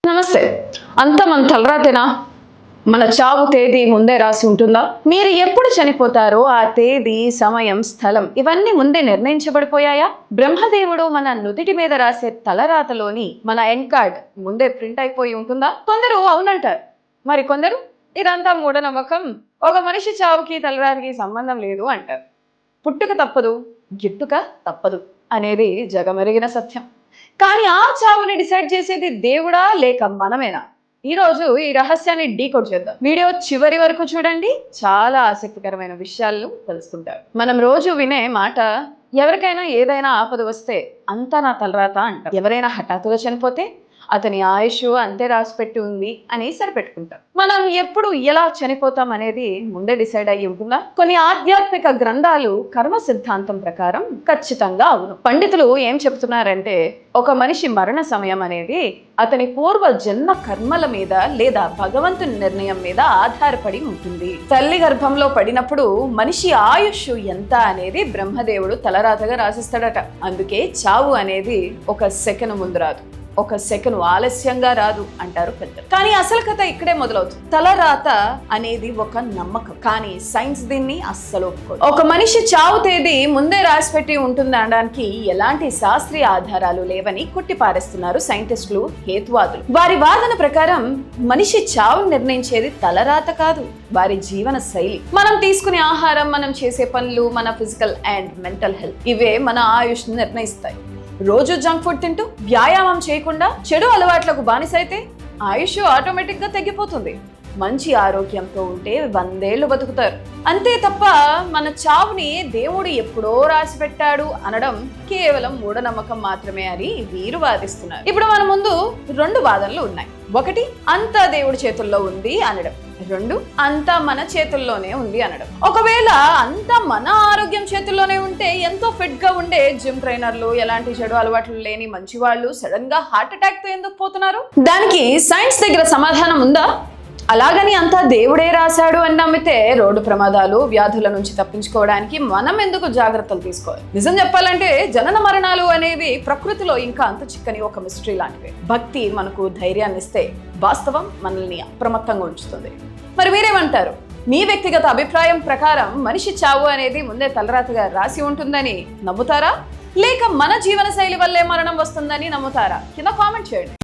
నమస్తే. అంతా మన తలరాతేనా? మన చావు తేదీ ముందే రాసి ఉంటుందా? మీరు ఎప్పుడు చనిపోతారో ఆ తేదీ, సమయం, స్థలం ఇవన్నీ ముందే నిర్ణయించబడిపోయాయా? బ్రహ్మదేవుడు మన నుదిటి మీద రాసే తలరాతలోని మన ఎండ్ కార్డ్ ముందే ప్రింట్ అయిపోయి ఉంటుందా? కొందరు అవునంటారు, మరి కొందరు ఇదంతా మూఢనమ్మకం, ఒక మనిషి చావుకి తలరాతికి సంబంధం లేదు అంటారు. పుట్టుక తప్పదు, గిట్టుక తప్పదు అనేది జగమెరిగిన సత్యం. కానీ ఆ చావుని డిసైడ్ చేసేది దేవుడా లేక మనమేనా? ఈరోజు ఈ రహస్యాన్ని డీకోడ్ చేద్దాం. వీడియో చివరి వరకు చూడండి, చాలా ఆసక్తికరమైన విషయాలను తెలుసుకుంటారు. మనం రోజు వినే మాట, ఎవరికైనా ఏదైనా ఆపద వస్తే అంతా నా తలరాత అంటారు. ఎవరైనా హఠాత్తుగా చనిపోతే అతని ఆయుష్ అంతే రాసిపెట్టి ఉంది అని సరిపెట్టుకుంటాం. మనం ఎప్పుడు ఎలా చనిపోతాం అనేది ముందే డిసైడ్ అయ్యి ఉంటుందా? కొన్ని ఆధ్యాత్మిక గ్రంథాలు కర్మ సిద్ధాంతం ప్రకారం ఖచ్చితంగా అవును. పండితులు ఏం చెప్తున్నారంటే, ఒక మనిషి మరణ సమయం అనేది అతని పూర్వ జన్మ కర్మల మీద లేదా భగవంతుని నిర్ణయం మీద ఆధారపడి ఉంటుంది. తల్లి గర్భంలో పడినప్పుడు మనిషి ఆయుష్ ఎంత అనేది బ్రహ్మదేవుడు తలరాతగా రాసిస్తాడట. అందుకే చావు అనేది ఒక సెకను ముందు రాదు, ఒక సెకను ఆలస్యంగా రాదు అంటారు పెద్దలు. కానీ అసలు కథ ఇక్కడే మొదలవుతుంది. తలరాత అనేది ఒక నమ్మకం, కానీ సైన్స్ దీన్ని అస్సలు ఒప్పుకోదు. ఒక మనిషి చావు తేదీ ముందే రాసిపెట్టి ఉంటుంది అనడానికి ఎలాంటి శాస్త్రీయ ఆధారాలు లేవని కొట్టిపారేస్తున్నారు సైంటిస్టులు, హేతువాదులు. వారి వాదన ప్రకారం మనిషి చావు నిర్ణయించేది తలరాత కాదు, వారి జీవన శైలి. మనం తీసుకునే ఆహారం, మనం చేసే పనులు, మన ఫిజికల్ అండ్ మెంటల్ హెల్త్ ఇవే మన ఆయుష్ నిర్ణయిస్తాయి. రోజు జంక్ ఫుడ్ తింటూ వ్యాయామం చేయకుండా చెడు అలవాట్లకు బానిసైతే ఆయుష్ ఆటోమేటిక్ గా తగ్గిపోతుంది. మంచి ఆరోగ్యంతో ఉంటే 100 ఏళ్ళు బతుకుతారు. అంతే తప్ప మన చావుని దేవుడు ఎప్పుడో రాసి పెట్టాడు అనడం కేవలం మూఢనమ్మకం మాత్రమే అని వీరు వాదిస్తున్నారు. ఇప్పుడు మన ముందు 2 వాదనలు ఉన్నాయి. ఒకటి, అంతా దేవుడి చేతుల్లో ఉంది అనడం. 2, అంతా మన చేతుల్లోనే ఉంది అనడం. ఒకవేళ అంతా మన ఆరోగ్యం చేతుల్లోనే ఉంటే ఎంతో ఫిట్ గా ఉండే జిమ్ ట్రైనర్లు, ఎలాంటి చెడు అలవాట్లు లేని మంచి వాళ్ళు సడన్ గా హార్ట్ అటాక్ తో ఎందుకు పోతున్నారు? దానికి సైన్స్ దగ్గర సమాధానం ఉందా? అలాగని అంతా దేవుడే రాశాడు అని నమ్మితే రోడ్డు ప్రమాదాలు, వ్యాధుల నుంచి తప్పించుకోవడానికి మనం ఎందుకు జాగ్రత్తలు తీసుకోవాలి? నిజం చెప్పాలంటే జనన మరణాలు అనేవి ప్రకృతిలో ఇంకా అంత చిక్కని ఒక మిస్టరీ లాంటివి. భక్తి మనకు ధైర్యాన్ని ఇస్తే, వాస్తవం మనల్ని అప్రమత్తంగా ఉంచుతుంది. మరి మీరేమంటారు? మీ వ్యక్తిగత అభిప్రాయం ప్రకారం మనిషి చావు అనేది ముందే తలరాతగా రాసి ఉంటుందని నమ్ముతారా, లేక మన జీవన శైలి వల్లే మరణం వస్తుందని నమ్ముతారా? కింద కామెంట్ చేయండి.